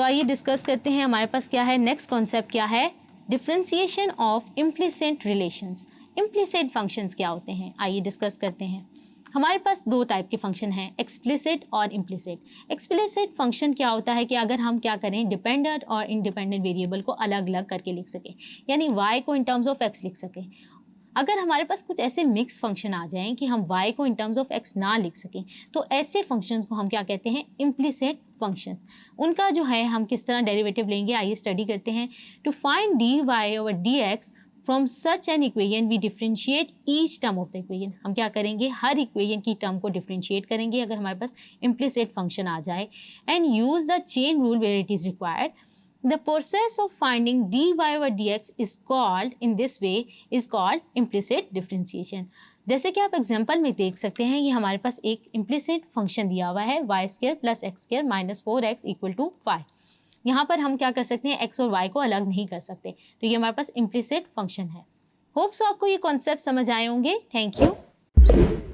तो आइए डिस्कस करते हैं हमारे पास क्या है, नेक्स्ट कॉन्सेप्ट क्या है, differentiation of implicit relations. Implicit functions क्या होते हैं, आइए डिस्कस करते हैं। हमारे पास दो टाइप के फंक्शन हैं, एक्सप्लिसिट और इम्प्लिसिट। एक्सप्लिसिट फंक्शन क्या होता है कि अगर हम क्या करें, डिपेंडेंट और इंडिपेंडेंट वेरिएबल को अलग अलग करके लिख सकें, यानी y को इन टर्म्स ऑफ x लिख सकें। अगर हमारे पास कुछ ऐसे मिक्स फंक्शन आ जाएं कि हम y को इन टर्म्स ऑफ x ना लिख सकें, तो ऐसे फंक्शंस को हम क्या कहते हैं, इम्प्लिसिट फंक्शंस। उनका जो है हम किस तरह डेरिवेटिव लेंगे, आइए स्टडी करते हैं। To find dy/dx from such an equation we differentiate each term of the equation. हम क्या करेंगे, हर इक्वेशन की टर्म को डिफ्रेंशिएट करेंगे अगर हमारे पास इम्प्लिसिट फंक्शन आ जाए, and use the chain rule where it is required. The process of finding dy/dx is called, in this way, is called implicit differentiation. जैसे कि आप एग्जाम्पल में देख सकते हैं, ये हमारे पास एक इम्प्लिसिट फंक्शन दिया हुआ है y² + x² - 4x = 5। यहाँ पर हम क्या कर सकते हैं, x और y को अलग नहीं कर सकते, तो ये हमारे पास इम्प्लिसिट फंक्शन है। होप्स आपको ये कॉन्सेप्ट समझ आए होंगे। Thank you.